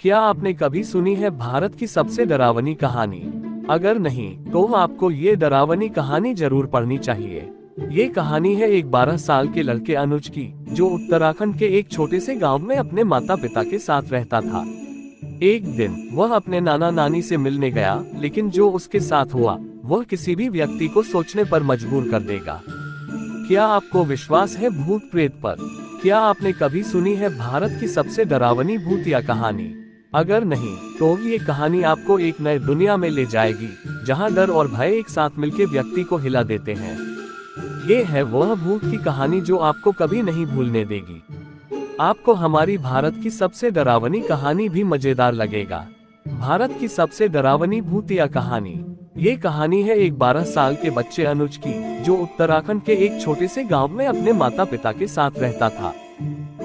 क्या आपने कभी सुनी है भारत की सबसे डरावनी कहानी? अगर नहीं तो आपको ये डरावनी कहानी जरूर पढ़नी चाहिए। ये कहानी है एक 12 साल के लड़के अनुज की, जो उत्तराखंड के एक छोटे से गांव में अपने माता पिता के साथ रहता था। एक दिन वह अपने नाना नानी से मिलने गया, लेकिन जो उसके साथ हुआ वह किसी भी व्यक्ति को सोचने पर मजबूर कर देगा। क्या आपको विश्वास है भूत प्रेत पर? क्या आपने कभी सुनी है भारत की सबसे डरावनी भूतिया कहानी? अगर नहीं तो ये कहानी आपको एक नए दुनिया में ले जाएगी, जहां डर और भय एक साथ मिलकर व्यक्ति को हिला देते हैं। ये है वह भूत की कहानी जो आपको कभी नहीं भूलने देगी। आपको हमारी भारत की सबसे डरावनी कहानी भी मजेदार लगेगा। भारत की सबसे डरावनी भूतिया कहानी। ये कहानी है एक 12 साल के बच्चे अनुज की, जो उत्तराखंड के एक छोटे से गांव में अपने माता पिता के साथ रहता था।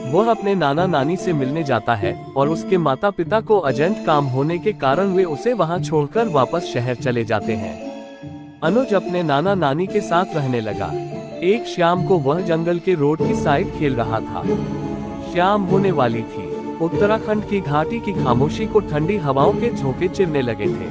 वह अपने नाना नानी से मिलने जाता है और उसके माता पिता को अर्जेंट काम होने के कारण वे उसे वहां छोड़कर वापस शहर चले जाते हैं। अनुज अपने नाना नानी के साथ रहने लगा। एक शाम को वह जंगल के रोड की साइड खेल रहा था। शाम होने वाली थी। उत्तराखंड की घाटी की खामोशी को ठंडी हवाओं के झोंके चिरने लगे थे।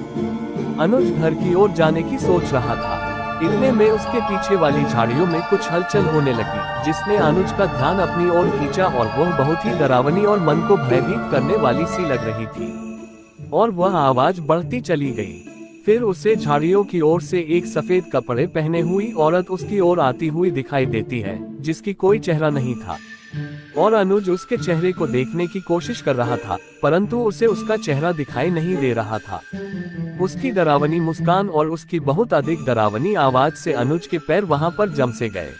अनुज घर की ओर जाने की सोच रहा था। इतने में उसके पीछे वाली झाड़ियों में कुछ हलचल होने लगी, जिसने अनुज का ध्यान अपनी ओर खींचा और वह बहुत ही डरावनी और मन को भयभीत करने वाली सी लग रही थी। और वह आवाज बढ़ती चली गई। फिर उसे झाड़ियों की ओर से एक सफेद कपड़े पहने हुई औरत उसकी ओर आती हुई दिखाई देती है, जिसकी कोई चेहरा नहीं था। और अनुज उसके चेहरे को देखने की कोशिश कर रहा था, परंतु उसे उसका चेहरा दिखाई नहीं दे रहा था। उसकी डरावनी मुस्कान और उसकी बहुत अधिक डरावनी आवाज से अनुज के पैर वहां पर जम से गए।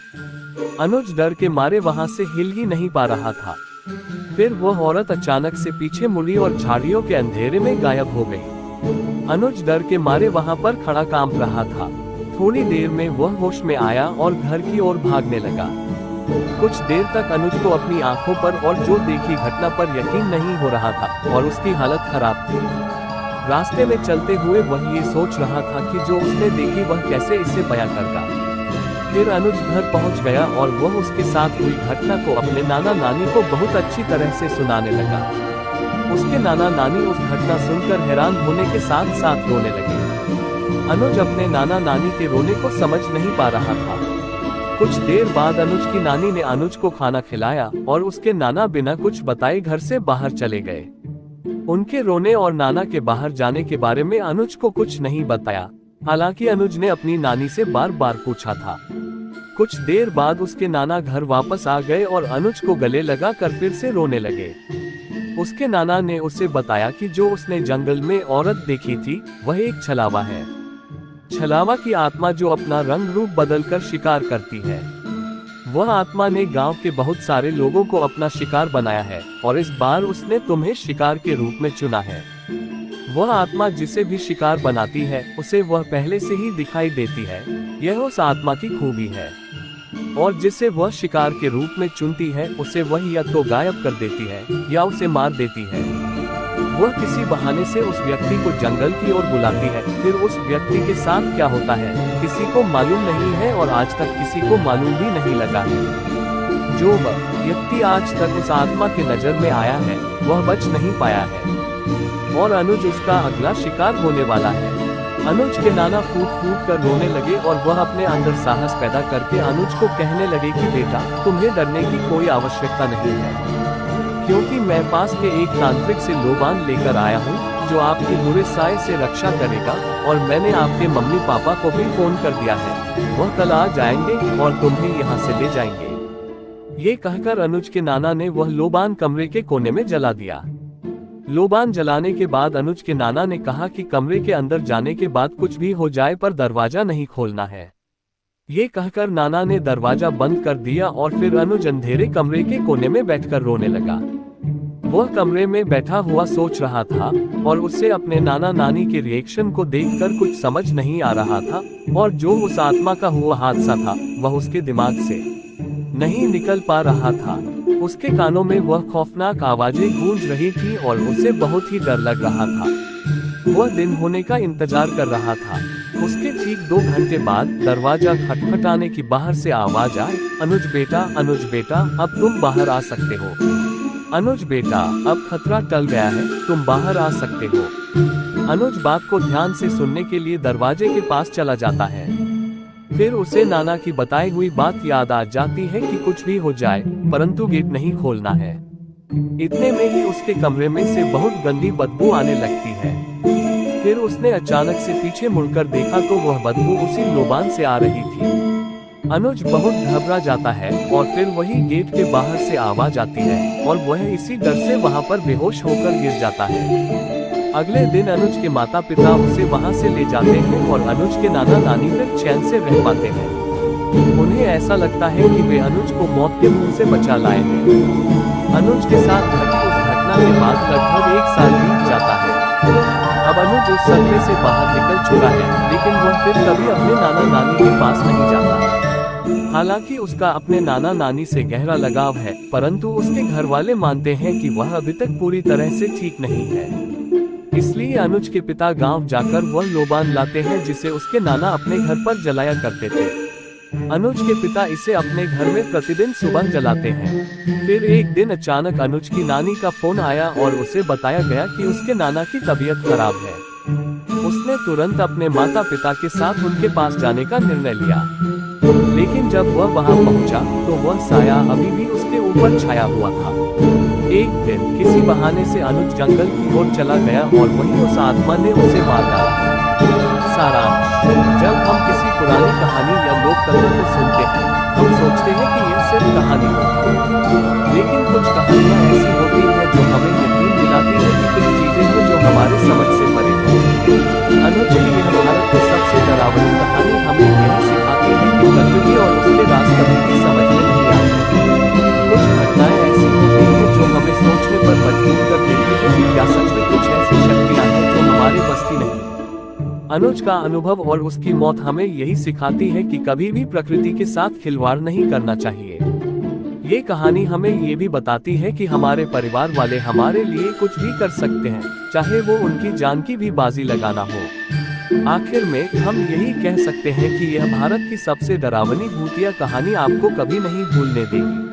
अनुज डर के मारे वहां से हिल ही नहीं पा रहा था। फिर वह औरत अचानक से पीछे मुड़ी और झाड़ियों के अंधेरे में गायब हो गई। अनुज डर के मारे वहां पर खड़ा कांप रहा था। थोड़ी देर में वह होश में आया और घर की ओर भागने लगा। कुछ देर तक अनुज को अपनी आंखों पर और जो देखी घटना पर यकीन नहीं हो रहा था और उसकी हालत खराब थी। रास्ते में चलते हुए वह ये सोच रहा था कि जो उसने देखी वह कैसे इसे बयां करता। फिर अनुज घर पहुंच गया और वह उसके साथ हुई घटना को अपने नाना नानी को बहुत अच्छी तरह से सुनाने लगा। उसके नाना नानी उस घटना सुनकर हैरान होने के साथ साथ रोने लगे। अनुज अपने नाना नानी के रोने को समझ नहीं पा रहा था। कुछ देर बाद अनुज की नानी ने अनुज को खाना खिलाया और उसके नाना बिना कुछ बताए घर से बाहर चले गए। उनके रोने और नाना के बाहर जाने के बारे में अनुज को कुछ नहीं बताया, हालांकि अनुज ने अपनी नानी से बार बार पूछा था। कुछ देर बाद उसके नाना घर वापस आ गए और अनुज को गले लगा कर फिर से रोने लगे। उसके नाना ने उसे बताया कि जो उसने जंगल में औरत देखी थी वह एक छलावा है। छलावा की आत्मा जो अपना रंग रूप बदलकर शिकार करती है। वह आत्मा ने गांव के बहुत सारे लोगों को अपना शिकार बनाया है और इस बार उसने तुम्हें शिकार के रूप में चुना है। वह आत्मा जिसे भी शिकार बनाती है उसे वह पहले से ही दिखाई देती है। यह उस आत्मा की खूबी है। और जिसे वह शिकार के रूप में चुनती है उसे वह या तो गायब कर देती है या उसे मार देती है। वह किसी बहाने से उस व्यक्ति को जंगल की ओर बुलाती है। फिर उस व्यक्ति के साथ क्या होता है किसी को मालूम नहीं है और आज तक किसी को मालूम भी नहीं लगा है। जो व्यक्ति आज तक उस आत्मा के नजर में आया है वह बच नहीं पाया है और अनुज उसका अगला शिकार होने वाला है। अनुज के नाना फूट फूट कर रोने लगे और वह अपने अंदर साहस पैदा करके अनुज को कहने लगे कि बेटा, तुम्हें डरने की कोई आवश्यकता नहीं है, क्योंकि मैं पास के एक तांत्रिक से लोबान लेकर आया हूँ जो आपकी बुरे साए से रक्षा करेगा। और मैंने आपके मम्मी पापा को भी फोन कर दिया है, वह कल आ जाएंगे और तुम्हें यहाँ से ले जाएंगे। ये कहकर अनुज के नाना ने वह लोबान कमरे के कोने में जला दिया। लोबान जलाने के बाद अनुज के नाना ने कहा कि कमरे के अंदर जाने के बाद कुछ भी हो जाए पर दरवाजा नहीं खोलना है। ये कहकर नाना ने दरवाजा बंद कर दिया और फिर अनुज अंधेरे कमरे के कोने में बैठकर रोने लगा। वह कमरे में बैठा हुआ सोच रहा था और उसे अपने नाना नानी के रिएक्शन को देखकर कुछ समझ नहीं आ रहा था और जो उस आत्मा का हुआ हादसा था वह उसके दिमाग से नहीं निकल पा रहा था। उसके कानों में वह खौफनाक आवाजें गूंज रही थी और उसे बहुत ही डर लग रहा था। वह दिन होने का इंतजार कर रहा था। उसके ठीक 2 घंटे बाद दरवाजा खटखटाने की बाहर से आवाज आई, अनुज बेटा, अब तुम बाहर आ सकते हो। अनुज बेटा, अब खतरा टल गया है, तुम बाहर आ सकते हो। अनुज बात को ध्यान से सुनने के लिए दरवाजे के पास चला जाता है। फिर उसे नाना की बताई हुई बात याद आ जाती है कि कुछ भी हो जाए, परंतु गेट नहीं खोलना है। इतने में ही उसके कमरे में से बहुत गंदी बदबू आने लगती है। फिर उसने अचानक से पीछे मुड़कर देखा तो वह बदबू उसी लोबान से आ रही थी। अनुज बहुत घबरा जाता है और फिर वही गेट के बाहर से आवाज आती है और वह इसी डर से वहां पर बेहोश होकर गिर जाता है। अगले दिन अनुज के माता पिता उसे वहां से ले जाते हैं और अनुज के नाना नानी फिर चैन से रह पाते हैं। उन्हें ऐसा लगता है कि वे अनुज को मौत के मुंह से बचा लाए हैं। अनुज के साथ घटी उस घटना के बाद लगभग 1 साल बीत जाता है। अब अनुज उस सदमे से बाहर निकल चुका है, लेकिन वह फिर कभी अपने नाना नानी के पास नहीं जाता। हालांकि उसका अपने नाना नानी से गहरा लगाव है, परंतु उसके घर वाले मानते हैं कि वह अभी तक पूरी तरह से ठीक नहीं है। इसलिए अनुज के पिता गांव जाकर वह लोबान लाते हैं जिसे उसके नाना अपने घर पर जलाया करते थे। अनुज के पिता इसे अपने घर में प्रतिदिन सुबह जलाते हैं। फिर एक दिन अचानक अनुज की नानी का फोन आया और उसे बताया गया कि उसके नाना की तबीयत खराब है। उसने तुरंत अपने माता पिता के साथ उनके पास जाने का निर्णय लिया, लेकिन जब वह वहां पहुंचा तो वह साया अभी भी उसके ऊपर छाया हुआ था। एक दिन किसी बहाने से अनुज जंगल की ओर चला गया और वहीं उस आत्मा ने उसे मार डाला। सारांश: जब हम किसी पुरानी कहानी या लोक कथा को सुनते हैं, हम सोचते हैं कि यह सिर्फ कहानी है, लेकिन कुछ कहानियां ऐसी होती हैं जो हमें यकीन दिलाती हैं कि कुछ चीजें हैं जो हमारे समझ से परे हैं। अनुज की यह भारत की सबसे डरावनी कहानी हमें यह सिखाती है कि प्रकृति और उसके राज कभी भी समझ में नहीं आते। कुछ घटनाएं ऐसी होती हैं जो हमें सोचने पर मजबूर कर देती हैं कि क्या सच में कुछ ऐसी शक्तियां हैं जो हमारी बस की नहीं। अनुज का अनुभव और उसकी मौत हमें यही सिखाती है कि कभी भी प्रकृति के साथ खिलवाड़ नहीं करना चाहिए। ये कहानी हमें ये भी बताती है कि हमारे परिवार वाले हमारे लिए कुछ भी कर सकते हैं, चाहे वो उनकी जान की भी बाजी लगाना हो। आखिर में हम यही कह सकते हैं कि यह भारत की सबसे डरावनी भूतिया कहानी आपको कभी नहीं भूलने देगी।